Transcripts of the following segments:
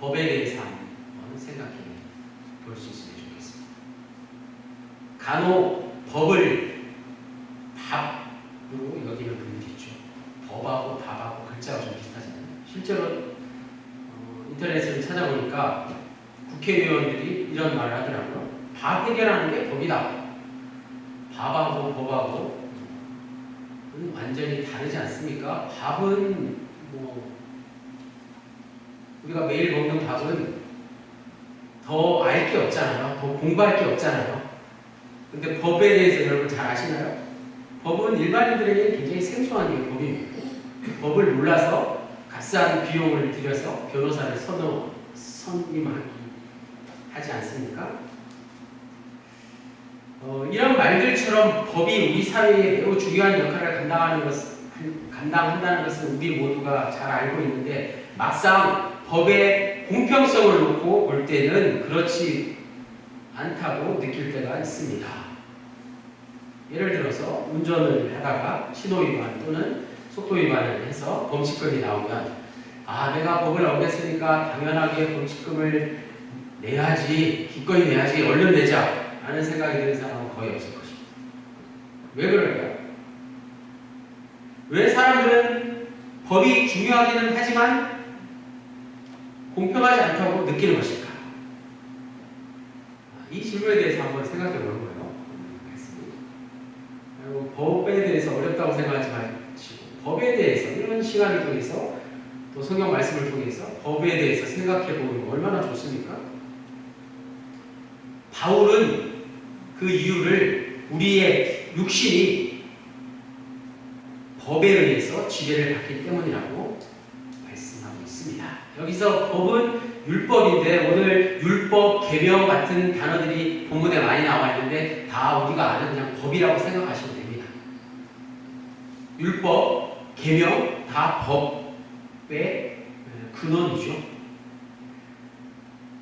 법에 대해서 한번 생각해 볼 수 있으면 좋겠습니다. 간혹 법을 밥으로 여기는 분들이 있죠. 법하고 밥하고 글자가 좀 비슷하잖아요. 실제로 인터넷을 찾아보니까 국회의원들이 이런 말을 하더라고요. 밥 해결하는 게 법이다. 밥하고 법하고 완전히 다르지 않습니까? 밥은 우리가 매일 먹는 밥은 더 알 게 없잖아요. 더 공부할 게 없잖아요. 근데 법에 대해서 여러분 잘 아시나요? 법은 일반인들에게 굉장히 생소한 게 법입니다. 법을 몰라서 값싼 비용을 들여서 변호사를 선임하기 하지 않습니까? 이런 말들처럼 법이 우리 사회에 매우 중요한 역할을 감당한다는 것은 우리 모두가 잘 알고 있는데 막상 법의 공평성을 놓고 볼 때는 그렇지 않다고 느낄 때가 있습니다. 예를 들어서 운전을 하다가 신호위반 또는 속도위반을 해서 범칙금이 나오면 내가 법을 어겼으니까 당연하게 범칙금을 내야지, 기꺼이 내야지, 얼른 내자 라는 생각이 드는 사람은 거의 없을 것입니다. 왜 그럴까요? 왜 사람들은 법이 중요하기는 하지만 공평하지 않다고 느끼는 것일까? 이 질문에 대해서 한번 생각해 보는 거예요. 그리고 법에 대해서 어렵다고 생각하지 마시고 법에 대해서 이런 시간을 통해서 또 성경 말씀을 통해서 법에 대해서 생각해 보는 거 얼마나 좋습니까? 바울은 그 이유를 우리의 육신이 법에 의해서 지배를 받기 때문이라고 말씀하고 있습니다. 여기서 법은 율법인데 오늘 율법, 계명 같은 단어들이 본문에 많이 나와 있는데 다 우리가 아는 그냥 법이라고 생각하시면 됩니다. 율법, 계명 다 법의 근원이죠.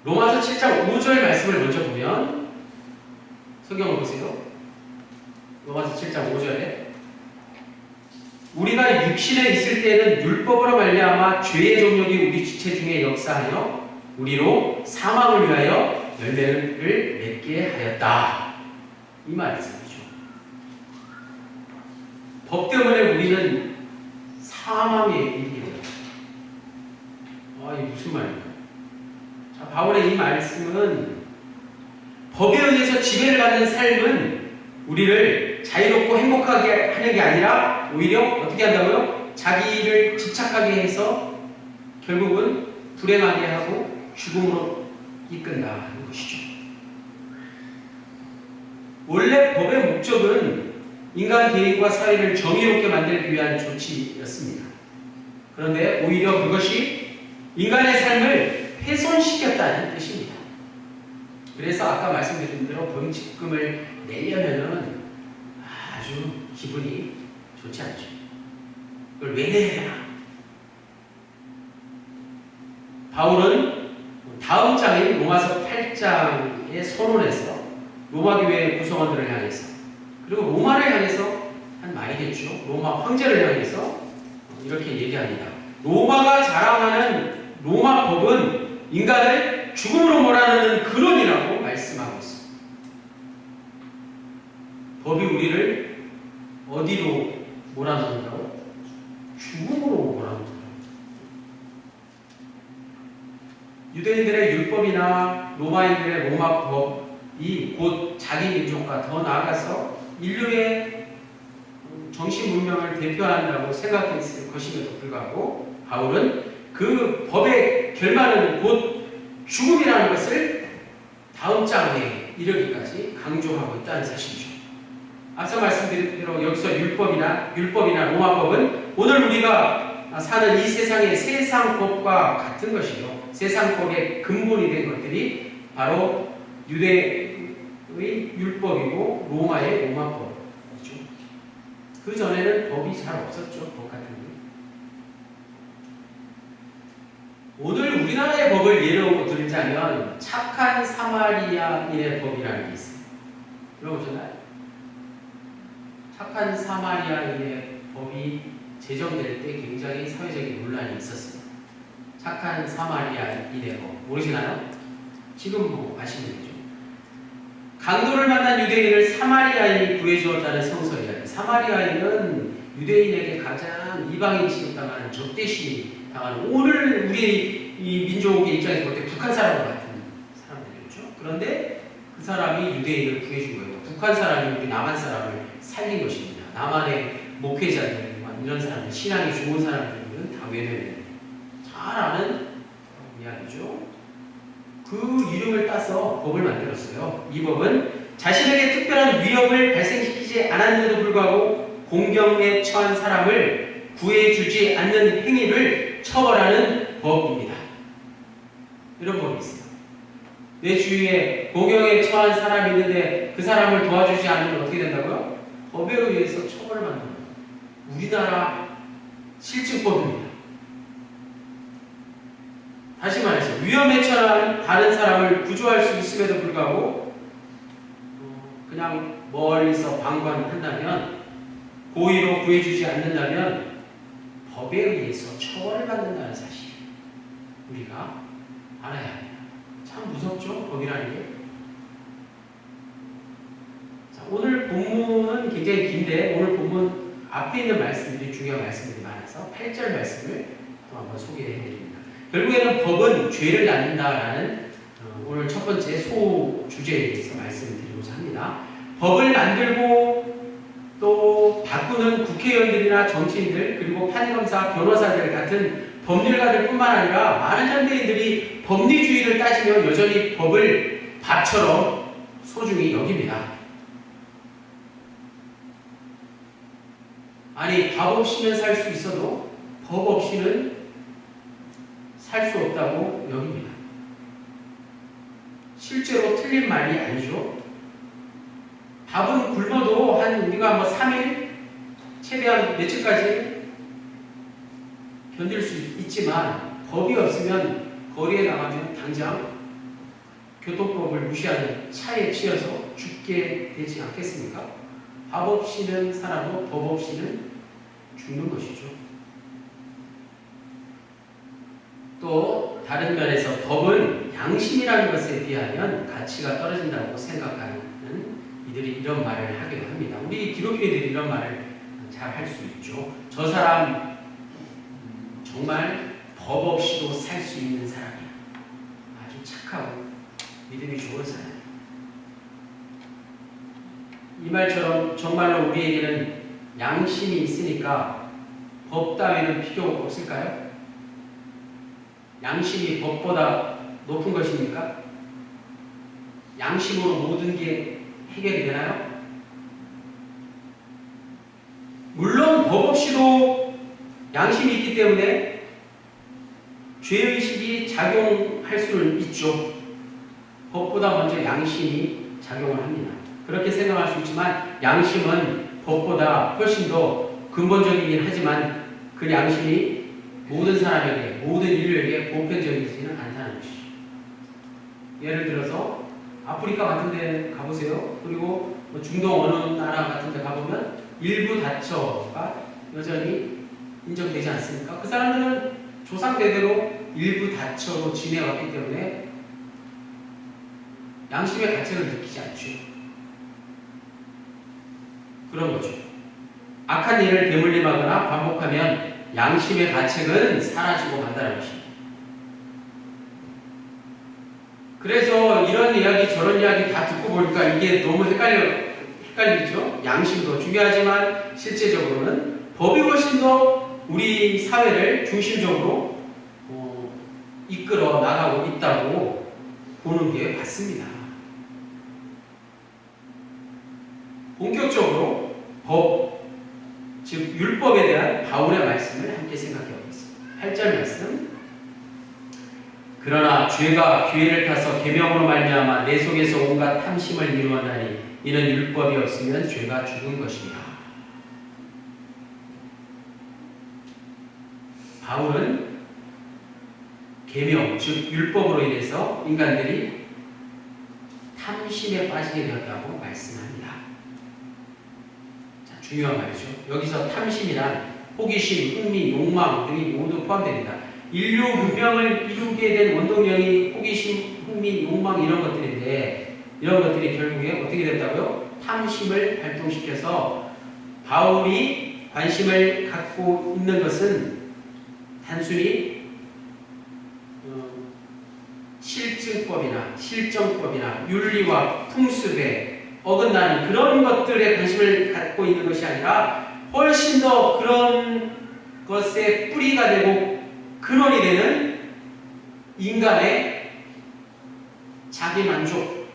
로마서 7장 5절 말씀을 먼저 보면 성경을 보세요. 로마서 7장 5절에 우리가 육신에 있을 때에는 율법으로 말미암아 죄의 정욕이 우리 지체 중에 역사하여 우리로 사망을 위하여 열매를 맺게 하였다. 이 말씀이죠. 법 때문에 우리는 사망에 이르게 됩니다. 이게 무슨 말입니까? 자, 바울의 이 말씀은 법에 의해서 지배를 받는 삶은 우리를 자유롭고 행복하게 하는 게 아니라 오히려 어떻게 한다고요? 자기를 집착하게 해서 결국은 불행하게 하고 죽음으로 이끈다는 것이죠. 원래 법의 목적은 인간 개인과 사회를 정의롭게 만들기 위한 조치였습니다. 그런데 오히려 그것이 인간의 삶을 훼손시켰다는 뜻입니다. 그래서 아까 말씀드린 대로 범칙금을 내려면은 아주 기분이 좋지 않죠. 그걸 왜 내야 되나? 바울은 다음 장인 로마서 8장의 서론에서 로마 교회의 구성원들을 향해서 그리고 로마를 향해서 한 말이겠죠. 로마 황제를 향해서 이렇게 얘기합니다. 로마가 자랑하는 로마 법은 인간을 죽음으로 몰아넣는 근원이라고 말씀하고 있습니다. 법이 우리를 어디로 몰아넣는다고? 죽음으로 몰아넣는다. 유대인들의 율법이나 로마인들의 로마법이 곧 자기 민족과 더 나아가서 인류의 정신 문명을 대표한다고 생각했을 것임에도 불구하고 바울은 그 법의 결말은 곧 죽음이라는 것을 다음 장에 이르기까지 강조하고 있다는 사실이죠. 앞서 말씀드린 대로 여기서 율법이나 로마법은 오늘 우리가 사는 이 세상의 세상법과 같은 것이요. 세상법의 근본이 된 것들이 바로 유대의 율법이고 로마의 로마법이죠. 그 전에는 법이 잘 없었죠. 법 같은 게. 오늘 우리나라의 법을 예로 들자면 착한 사마리아인의 법이라는 게 있어요. 들어보셨나요? 착한 사마리아인의 법이 제정될 때 굉장히 사회적인 논란이 있었습니다. 착한 사마리아인의 법. 모르시나요? 지금 뭐 아시는 거죠. 강도를 만난 유대인을 사마리아인이 구해주었다는 성서 이야기. 사마리아인은 유대인에게 가장 이방인 취급당하는 적대시 당하는, 오늘 우리 이 민족의 입장에서 볼 때 북한 사람 같은 사람들이었죠. 그런데 그 사람이 유대인을 구해준 거예요. 북한 사람이 우리 남한 사람을 살린 것입니다. 남한의 목회자들, 이런 사람들, 신앙이 좋은 사람들은 다 외면해요. 잘 아는 이야기죠. 그 이름을 따서 법을 만들었어요. 이 법은 자신에게 특별한 위협을 발생시키지 않았는데도 불구하고 공경에 처한 사람을 구해주지 않는 행위를 처벌하는 법입니다. 이런 법이 있어요. 내 주위에 공경에 처한 사람이 있는데 그 사람을 도와주지 않으면 어떻게 된다고요? 법에 의해서 처벌을 받는 거예요. 우리나라 실증법입니다. 다시 말해서 위험에 처한 다른 사람을 구조할 수 있음에도 불구하고 그냥 멀리서 방관한다면, 고의로 구해주지 않는다면 법에 의해서 처벌을 받는다는 사실 우리가 알아야 합니다. 참 무섭죠? 법이라는 게. 자, 오늘 본문은 굉장히 긴데 오늘 본문 앞에 있는 말씀들이 중요한 말씀들이 많아서 8절 말씀을 또 한번 소개해드립니다. 결국에는 법은 죄를 낳는다라는 오늘 첫 번째 소주제에 대해서 말씀을 드리고자 합니다. 법을 만들고 또 바꾸는 국회의원들이나 정치인들, 그리고 판검사, 변호사들 같은 법률가들 뿐만 아니라 많은 현대인들이 법리주의를 따지며 여전히 법을 밥처럼 소중히 여깁니다. 아니, 밥 없이는 살 수 있어도 법 없이는 살 수 없다고 여깁니다. 실제로 틀린 말이 아니죠. 밥은 굶어도 우리가 뭐 3일, 최대한 며칠까지 견딜 수 있지만 법이 없으면 거리에 나가면 당장 교통법을 무시하는 차에 치여서 죽게 되지 않겠습니까? 밥 없이는 살아도 법 없이는 죽는 것이죠. 또 다른 면에서 법은 양심이라는 것에 비하면 가치가 떨어진다고 생각하는 이들이 이런 말을 하기도 합니다. 우리 기독교인들이 이런 말을 잘 할 수 있죠. 저 사람 정말 법 없이도 살 수 있는 사람이야. 아주 착하고 믿음이 좋은 사람. 이 말처럼 정말로 우리에게는 양심이 있으니까 법 따위는 필요가 없을까요? 양심이 법보다 높은 것입니까? 양심으로 모든 게 해결이 되나요? 물론 법 없이도 양심이 있기 때문에 죄의식이 작용할 수는 있죠. 법보다 먼저 양심이 작용을 합니다. 그렇게 생각할 수 있지만 양심은 법보다 훨씬 더 근본적이긴 하지만 그 양심이 모든 사람에게, 모든 인류에게 보편적이지는 않다는 것이죠. 예를 들어서 아프리카 같은 데 가보세요. 그리고 중동 어느 나라 같은 데 가보면 일부 다처가 여전히 인정되지 않습니까? 그 사람들은 조상대대로 일부 다처로 지내왔기 때문에 양심의 가책을 느끼지 않죠. 그런 거죠. 악한 일을 대물림하거나 반복하면 양심의 가책은 사라지고 간다는 것입니다. 그래서 이런 이야기 저런 이야기 다 듣고 보니까 이게 너무 헷갈리죠. 양심도 중요하지만 실제적으로는 법이 훨씬 더 우리 사회를 중심적으로 이끌어 나가고 있다고 보는 게 맞습니다. 본격적으로 법, 즉 율법에 대한 바울의 말씀을 함께 생각해 보겠습니다. 8절 말씀. 그러나 죄가 기회를 타서 계명으로 말미암아 내 속에서 온갖 탐심을 이루었나니 이는 율법이 없으면 죄가 죽은 것이니라. 바울은 계명, 즉 율법으로 인해서 인간들이 탐심에 빠지게 되었다고 말씀합니다. 자, 중요한 말이죠. 여기서 탐심이란 호기심, 흥미, 욕망 등이 모두 포함됩니다. 인류 문명을 이루게 된 원동력이 호기심, 흥미, 욕망 이런 것들인데 이런 것들이 결국에 어떻게 됐다고요? 탐심을 발동시켜서 바울이 관심을 갖고 있는 것은 단순히 실증법이나 실정법이나 윤리와 풍습에 어긋나는 그런 것들에 관심을 갖고 있는 것이 아니라 훨씬 더 그런 것의 뿌리가 되고 근원이 되는 인간의 자기 만족,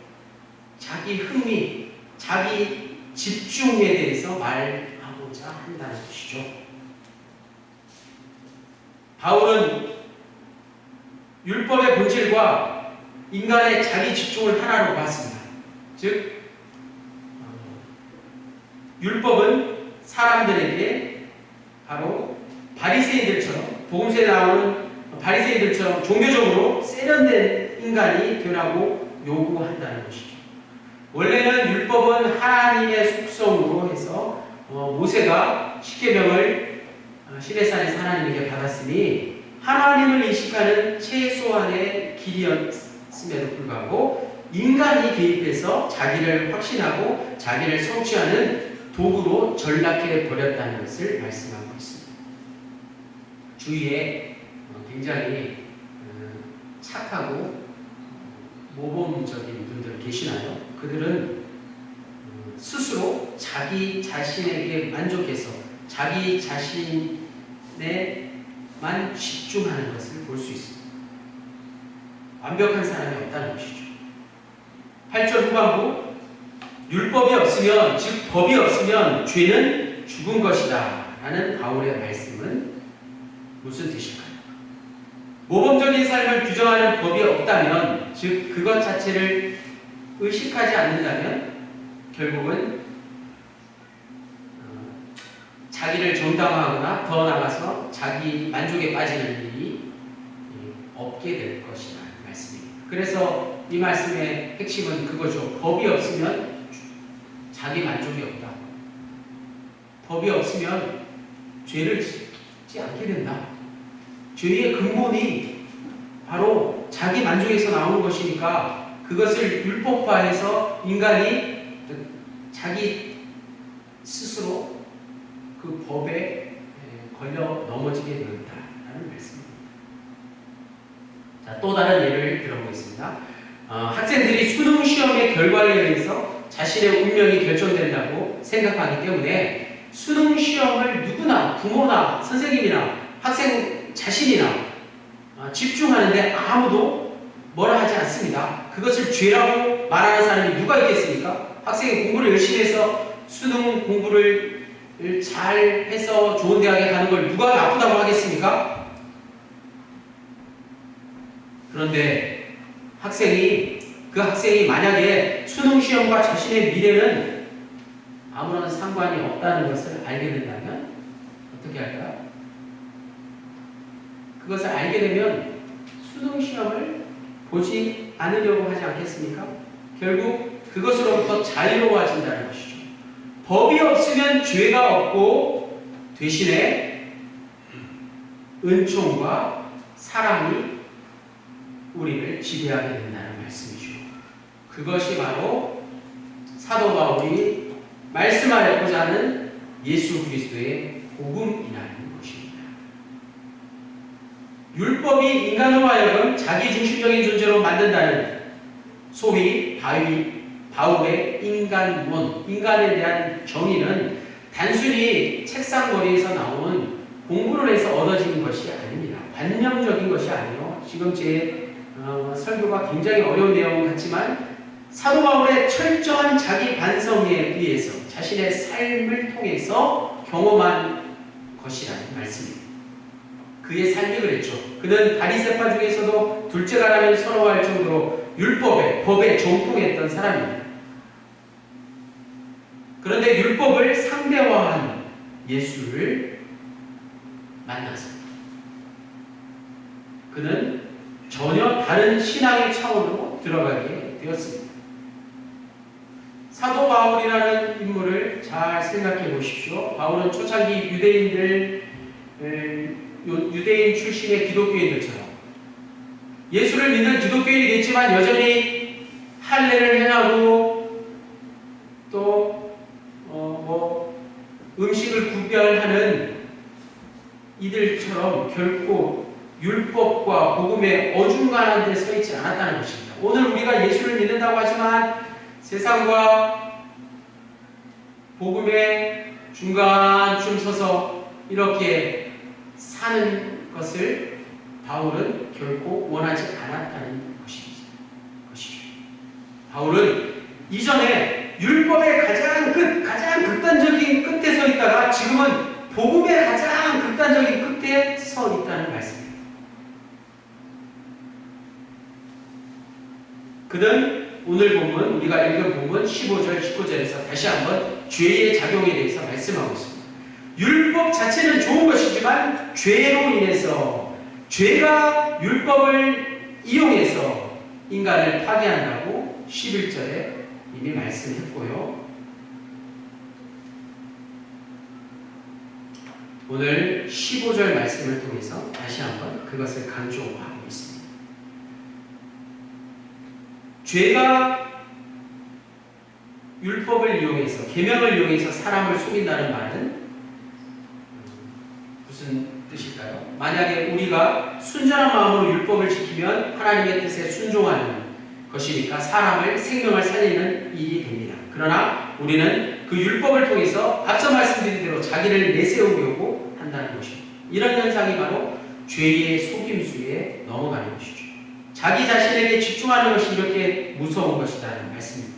자기 흥미, 자기 집중에 대해서 말하고자 한다는 것이죠. 바울은 율법의 본질과 인간의 자기 집중을 하나로 봤습니다. 즉, 율법은 사람들에게 바로 바리새인들처럼 복음서에 나오는 바리새인들처럼 종교적으로 세련된 인간이 되라고 요구한다는 것이죠. 원래는 율법은 하나님의 속성으로 해서 모세가 십계명을 시내산에서 하나님에게 받았으니 하나님을 인식하는 최소한의 길이었음에도 불구하고 인간이 개입해서 자기를 확신하고 자기를 성취하는 도구로 전락해 버렸다는 것을 말씀하고 있습니다. 주위에 굉장히 착하고 모범적인 분들 계시나요? 그들은 스스로 자기 자신에게 만족해서 자기 자신에만 집중하는 것을 볼 수 있습니다. 완벽한 사람이 없다는 것이죠. 8절 후반부 율법이 없으면 즉 법이 없으면 죄는 죽은 것이다 라는 바울의 말씀은 무슨 뜻일까요? 모범적인 삶을 규정하는 법이 없다면 즉 그것 자체를 의식하지 않는다면 결국은 자기를 정당화하거나 더 나아가서 자기 만족에 빠지는 일이 없게 될 것이라는 말씀입니다. 그래서 이 말씀의 핵심은 그거죠. 법이 없으면 자기 만족이 없다. 법이 없으면 죄를 짓지 않게 된다. 죄의 근본이 바로 자기 만족에서 나오는 것이니까 그것을 율법화해서 인간이 자기 스스로 그 법에 걸려 넘어지게 되었다라는 말씀입니다. 자, 또 다른 예를 들어보겠습니다. 학생들이 수능 시험의 결과에 의해서 자신의 운명이 결정된다고 생각하기 때문에 수능 시험을 누구나 부모나 선생님이나 학생 자신이나 집중하는데 아무도 뭐라 하지 않습니다. 그것을 죄라고 말하는 사람이 누가 있겠습니까? 학생이 공부를 열심히 해서 수능 공부를 잘 해서 좋은 대학에 가는 걸 누가 나쁘다고 하겠습니까? 그런데 그 학생이 만약에 수능 시험과 자신의 미래는 아무런 상관이 없다는 것을 알게 된다면 어떻게 할까요? 그것을 알게 되면 수능 시험을 보지 않으려고 하지 않겠습니까? 결국 그것으로부터 자유로워진다는 것이죠. 법이 없으면 죄가 없고 대신에 은총과 사랑이 우리를 지배하게 된다는 말씀이죠. 그것이 바로 사도 바울이 말씀하려고자 하는 예수 그리스도의 복음이라는 것입니다. 율법이 인간으로 하여금 자기중심적인 존재로 만든다는 소위 바울의 인간론, 인간에 대한 정의는 단순히 책상머리에서 나온 공부를 해서 얻어지는 것이 아닙니다. 관념적인 것이 아니에요. 지금 제 설교가 굉장히 어려운 내용 같지만 사도 바울의 철저한 자기 반성에 의해서 자신의 삶을 통해서 경험한 것이라는 말씀입니다. 그의 삶이 그랬죠. 그는 바리새파 중에서도 둘째가라면 선호할 정도로 법에 정통했던 사람입니다. 그런데 율법을 상대화한 예수를 만났습니다. 그는 전혀 다른 신앙의 차원으로 들어가게 되었습니다. 사도 바울이라는 인물을 잘 생각해 보십시오. 바울은 초창기 유대인들 유대인 출신의 기독교인들처럼 예수를 믿는 기독교인이 됐지만 여전히 할례를 행하고 또 음식을 구별하는 이들처럼 결코 율법과 복음의 어중간한 데 서 있지 않았다는 것입니다. 오늘 우리가 예수를 믿는다고 하지만 세상과 복음의 중간쯤 서서 이렇게 사는 것을 바울은 결코 원하지 않았다는 것이죠. 바울은 이전에 율법의 가장 극단적인 끝에 서 있다가 지금은 복음의 가장 극단적인 끝에 서 있다는 말씀입니다. 그는 오늘 본문, 우리가 읽은 본문 15절, 19절에서 다시 한번 죄의 작용에 대해서 말씀하고 있습니다. 율법 자체는 좋은 것이지만 죄로 인해서 죄가 율법을 이용해서 인간을 파괴한다고 11절에 이미 말씀했고요. 오늘 15절 말씀을 통해서 다시 한번 그것을 강조하고 있습니다. 죄가 율법을 이용해서, 계명을 이용해서 사람을 속인다는 말은 무슨 뜻일까요? 만약에 우리가 순전한 마음으로 율법을 지키면 하나님의 뜻에 순종하는 것이니까 사람을, 생명을 살리는 일이 됩니다. 그러나 우리는 그 율법을 통해서 앞서 말씀드린 대로 자기를 내세우려고 한다는 것입니다. 이런 현상이 바로 죄의 속임수에 넘어가는 것이죠. 자기 자신에게 집중하는 것이 이렇게 무서운 것이라는 말씀입니다.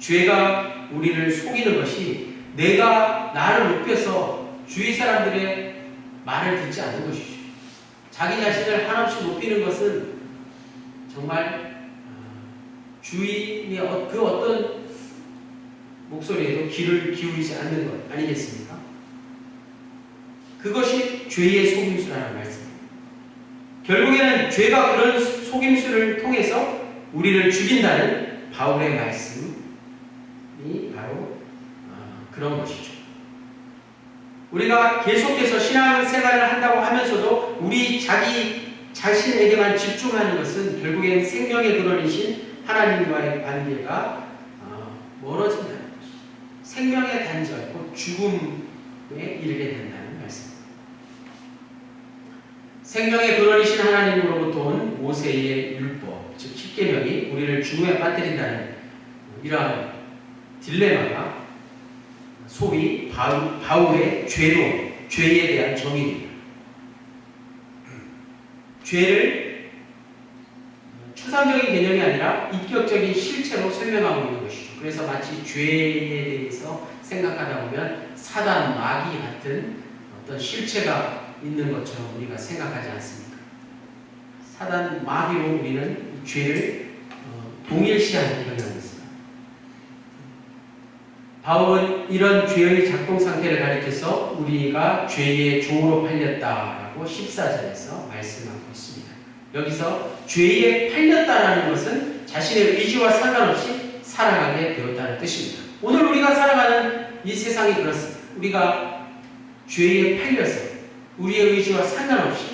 죄가 우리를 속이는 것이 내가 나를 높여서 주위 사람들의 말을 듣지 않는 것이죠. 자기 자신을 한없이 높이는 것은 정말 주위의 그 어떤 목소리에도 귀를 기울이지 않는 것 아니겠습니까? 그것이 죄의 속임수라는 말씀입니다. 결국에는 죄가 그런 속임수를 통해서 우리를 죽인다는 바울의 말씀이 바로 그런 것이죠. 우리가 계속해서 신앙생활을 한다고 하면서도 우리 자기 자신에게만 집중하는 것은 결국엔 생명의 근원이신 하나님과의 관계가 멀어진다는 것이죠. 생명의 단절, 곧 죽음에 이르게 된다는 말씀입니다. 생명의 근원이신 하나님으로부터 온 모세의 율법, 즉 십계명이 우리를 죽음에 빠뜨린다는 이러한 딜레마가 소위 바울의 죄론, 죄에 대한 정의입니다. 죄를 추상적인 개념이 아니라 인격적인 실체로 설명하고 있는 것이죠. 그래서 마치 죄에 대해서 생각하다 보면 사단, 마귀 같은 어떤 실체가 있는 것처럼 우리가 생각하지 않습니까? 사단, 마귀로 우리는 이 죄를 동일시하는 경향이 있습니다. 바울은 이런 죄의 작동 상태를 가리켜서 우리가 죄의 종으로 팔렸다라고 14절에서 말씀하고 있습니다. 여기서 죄에 팔렸다라는 것은 자신의 의지와 상관없이 살아가게 되었다는 뜻입니다. 오늘 우리가 살아가는 이 세상이 그렇습니다. 우리가 죄에 팔려서 우리의 의지와 상관없이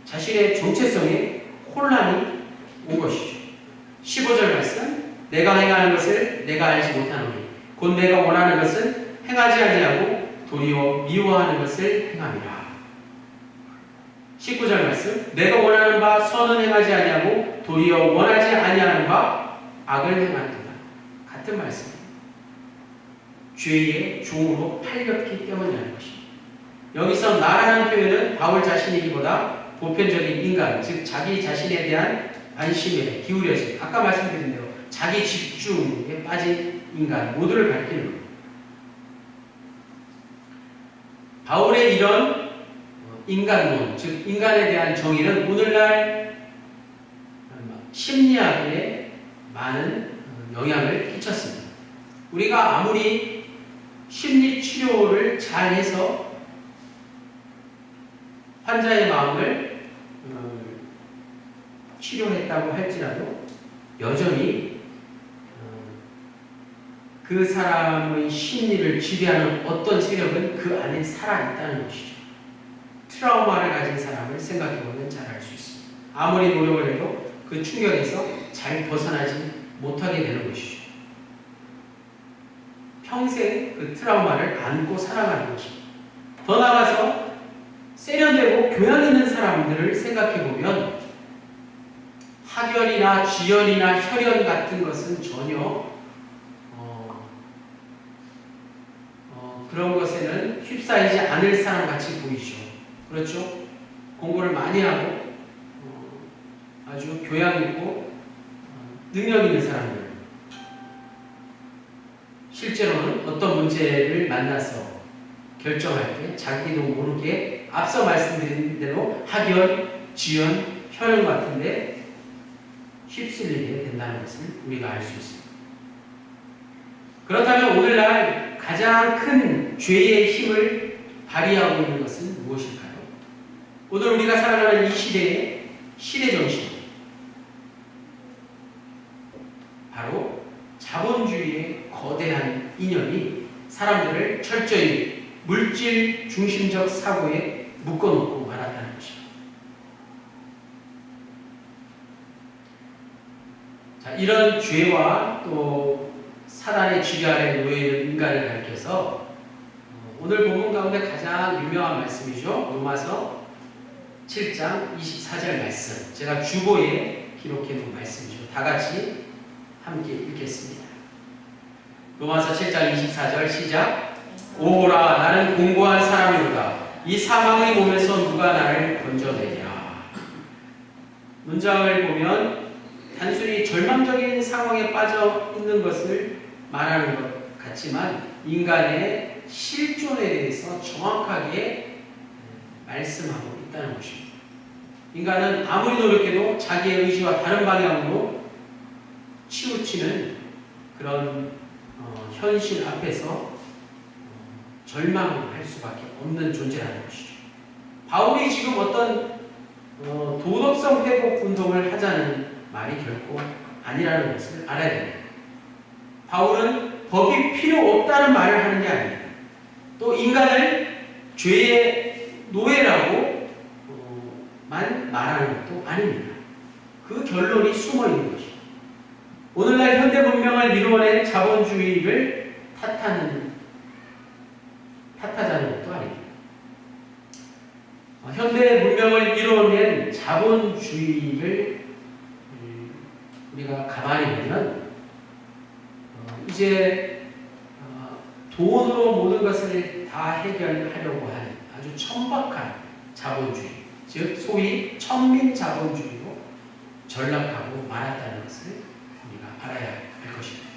자신의 정체성에 혼란이 온 것이죠. 15절 말씀, 내가 행하는 것을 내가 알지 못하노니 곧 내가 원하는 것은 행하지 아니하고 도리어 미워하는 것을 행함이라. 19절 말씀, 내가 원하는 바 선은 행하지 아니하고 도리어 원하지 아니하는 바 악을 행하는도다. 같은 말씀입니다. 죄의 종으로 팔렸기 때문이라는 것입니다. 여기서 나라는 표현은 바울 자신이기보다 보편적인 인간, 즉 자기 자신에 대한 관심에 기울여진, 아까 말씀드린 대로 자기 집중에 빠진 인간 모두를 가리키는 겁니다. 바울의 이런 인간론, 즉 인간에 대한 정의는 오늘날 심리학에 많은 영향을 끼쳤습니다. 우리가 아무리 심리 치료를 잘해서 환자의 마음을 치료했다고 할지라도 여전히 그 사람의 심리를 지배하는 어떤 세력은 그 안에 살아있다는 것이죠. 트라우마를 가진 사람을 생각해보면 잘 알 수 있습니다. 아무리 노력을 해도 그 충격에서 잘 벗어나지 못하게 되는 것이죠. 평생 그 트라우마를 안고 살아가는 것입니다. 더 나아가서 세련되고 교양 있는 사람들을 생각해보면 학연이나 지연이나 혈연 같은 것은 전혀 그런 것에는 휩싸이지 않을 사람 같이 보이죠. 그렇죠? 공부를 많이 하고 아주 교양 있고 능력 있는 사람들, 실제로는 어떤 문제를 만나서 결정할 때 자기도 모르게 앞서 말씀드린 대로 학연, 지연, 혈연 같은데 휩쓸리게 된다는 것을 우리가 알 수 있습니다. 그렇다면 오늘날 가장 큰 죄의 힘을 발휘하고 있는 것은 무엇일까요? 오늘 우리가 살아가는 이 시대의 시대 정신, 바로 자본주의의 거대한 이념이 사람들을 철저히 물질 중심적 사고에 묶어놓고 말았다는 것입니다. 자, 이런 죄와 또 사단의 지배 아래 놓여있는 인간을 가리켜서 오늘 본문 가운데 가장 유명한 말씀이죠. 로마서 7장 24절 말씀. 제가 주보에 기록해 놓은 말씀이죠. 다 같이 함께 읽겠습니다. 로마서 7장 24절 시작. 오라 나는 공고한 사람이로다. 이 사망의 몸에서 누가 나를 건져내랴. 문장을 보면 단순히 절망적인 상황에 빠져 있는 것을 말하는 것 같지만 인간의 실존에 대해서 정확하게 말씀하고 있다는 것입니다. 인간은 아무리 노력해도 자기의 의지와 다른 방향으로 치우치는 그런 현실 앞에서 절망할 수밖에 없는 존재라는 것이죠. 바울이 지금 어떤 도덕성 회복 운동을 하자는 말이 결코 아니라는 것을 알아야 됩니다. 바울은 법이 필요 없다는 말을 하는 게 아닙니다. 또 인간을 죄의 노예라고만 말하는 것도 아닙니다. 그 결론이 숨어 있는 것이죠. 오늘날 현대 문명을 이루어낸 자본주의를 탓하자는 것도 아닙니다. 현대 문명을 이루어낸 자본주의를 우리가 가만히 보면 이제 돈으로 모든 것을 다 해결하려고 하는 아주 천박한 자본주의, 즉 소위 천민 자본주의로 전락하고 말았다는 것을 우리가 알아야 할 것입니다.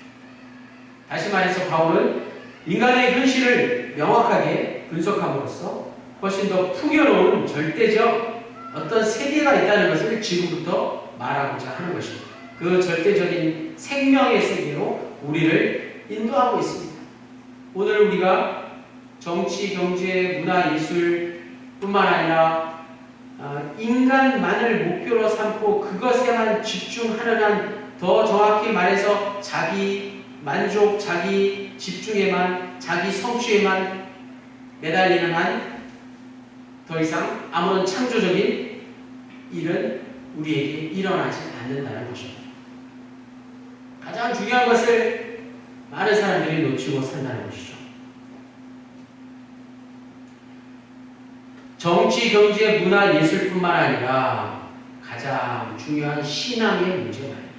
다시 말해서 바울은 인간의 현실을 명확하게 분석함으로써 훨씬 더 풍요로운 절대적 어떤 세계가 있다는 것을 지금부터 말하고자 하는 것입니다. 그 절대적인 생명의 세계로 우리를 인도하고 있습니다. 오늘 우리가 정치, 경제, 문화, 예술뿐만 아니라 인간만을 목표로 삼고 그것에만 집중하는 한, 더 정확히 말해서 자기 만족, 자기 집중에만, 자기 성취에만 매달리는 한 더 이상 아무런 창조적인 일은 우리에게 일어나지 않는다는 것입니다. 가장 중요한 것을 많은 사람들이 놓치고 산다는 것이죠. 정치, 경제, 문화, 예술뿐만 아니라 가장 중요한 신앙의 문제 말입니다.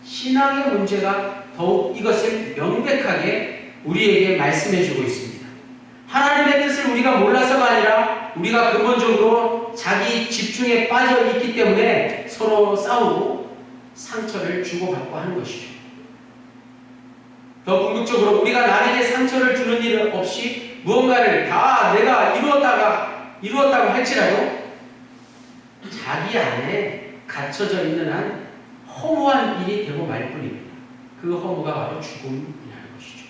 신앙의 문제가 더욱 이것을 명백하게 우리에게 말씀해주고 있습니다. 하나님의 뜻을 우리가 몰라서가 아니라 우리가 근본적으로 자기 집중에 빠져 있기 때문에 서로 싸우고 상처를 주고받고 하는 것이죠. 더 궁극적으로 우리가 남에게 상처를 주는 일 없이 무언가를 다 내가 이루었다고 할지라도 자기 안에 갇혀져 있는 한 허무한 일이 되고 말 뿐입니다. 그 허무가 바로 죽음이라는 것이죠.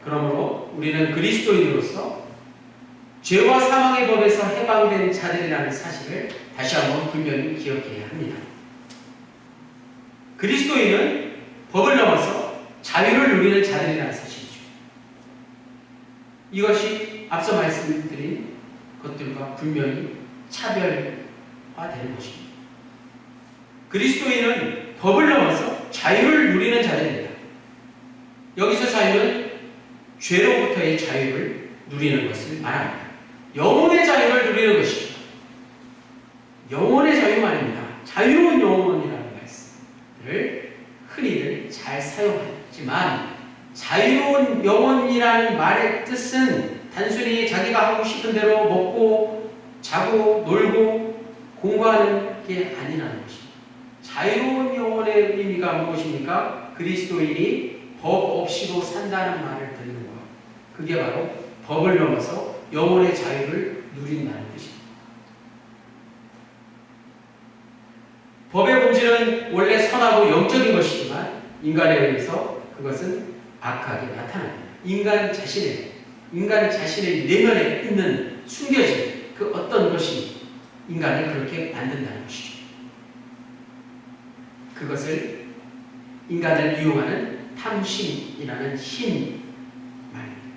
그러므로 우리는 그리스도인으로서 죄와 사망의 법에서 해방된 자들이라는 사실을 다시 한번 분명히 기억해야 합니다. 그리스도인은 법을 넘어서 자유를 누리는 자들이라는 사실이죠. 이것이 앞서 말씀드린 것들과 분명히 차별화되는 것입니다. 그리스도인은 법을 넘어서 자유를 누리는 자들입니다. 여기서 자유는 죄로부터의 자유를 누리는 것을 말합니다. 영혼의 자유를 누리는 것입니다. 영혼의 자유 말입니다. 자유로운 영혼이라는 말씀을 흔히들 잘 사용하지만 자유로운 영혼이라는 말의 뜻은 단순히 자기가 하고 싶은 대로 먹고 자고 놀고 공부하는 게 아니라는 것입니다. 자유로운 영혼의 의미가 무엇입니까? 그리스도인이 법 없이도 산다는 말을 듣는 것. 그게 바로 법을 넘어서 영혼의 자유를 누린다는 뜻입니다. 법의 본질은 원래 선하고 영적인 것이지만 인간에 의해서 그것은 악하게 나타납니다. 인간 자신의 내면에 있는 숨겨진 그 어떤 것이 인간을 그렇게 만든다는 것이죠. 그것을 인간을 이용하는 탐심이라는 힘 말입니다.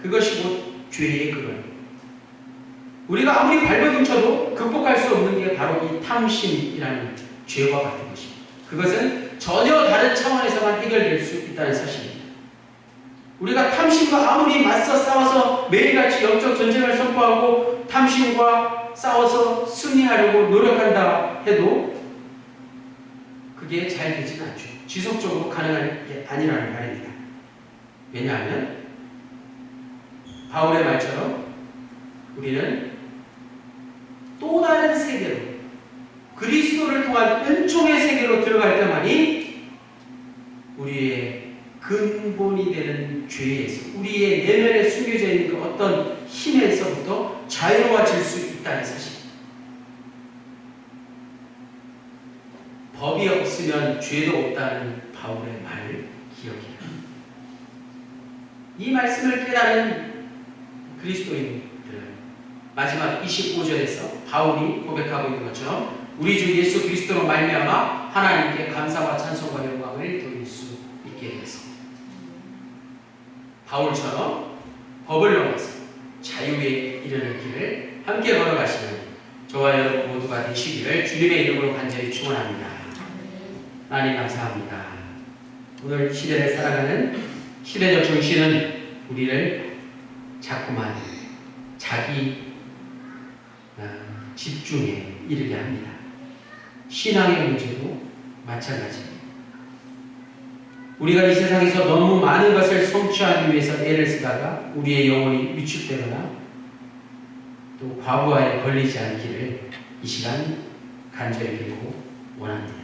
그것이 곧 죄의 근원입니다. 우리가 아무리 발버둥쳐도 극복할 수 없는 게 바로 이 탐심이라는 죄와 같은 것입니다. 그것은 전혀 다른 차원에서만 해결될 수 있다는 사실입니다. 우리가 탐심과 아무리 맞서 싸워서 매일같이 영적 전쟁을 선포하고 탐심과 싸워서 승리하려고 노력한다 해도 그게 잘 되지는 않죠. 지속적으로 가능한 게 아니라는 말입니다. 왜냐하면 바울의 말처럼 우리는 또 다른 세계로 그리스도를 통한 은총의 세계로 들어갈 때만이 우리의 근본이 되는 죄에서 우리의 내면에 숨겨져 있는 그 어떤 힘에서부터 자유로워질 수 있다는 사실. 법이 없으면 죄도 없다는 바울의 말을 기억해요. 이 말씀을 깨달은 그리스도인들은 마지막 25절에서 바울이 고백하고 있는 것처럼 우리 주 예수 그리스도로 말미암아 하나님께 감사와 찬송과 영광을 돌릴 수 있게 되었습니다. 바울처럼 법을 넘어서 자유에 이르는 길을 함께 걸어가시는 저와 여러분 모두가 되시기를 주님의 이름으로 간절히 축원합니다. 하나님 감사합니다. 오늘 시대를 살아가는 시대적 정신은 우리를 자꾸만 자기 집중에 이르게 합니다. 신앙의 문제도 마찬가지입니다. 우리가 이 세상에서 너무 많은 것을 성취하기 위해서 애를 쓰다가 우리의 영혼이 위축되거나 또 과부하에 걸리지 않기를 이 시간 간절히 빌고 원합니다.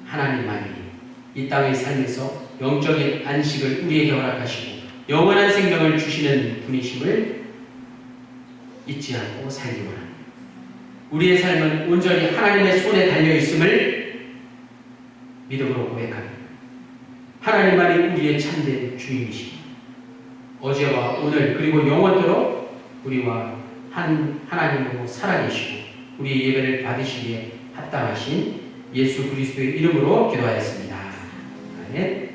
하나님만이 이 땅의 삶에서 영적인 안식을 우리에게 허락하시고 영원한 생명을 주시는 분이심을 잊지 않고 살기 원합니다. 우리의 삶은 온전히 하나님의 손에 달려있음을 믿음으로 고백합니다. 하나님만이 우리의 참된 주인이십니다. 어제와 오늘 그리고 영원토록 우리와 한 하나님으로 살아계시고 우리의 예배를 받으시기에 합당하신 예수 그리스도의 이름으로 기도하였습니다. 아멘.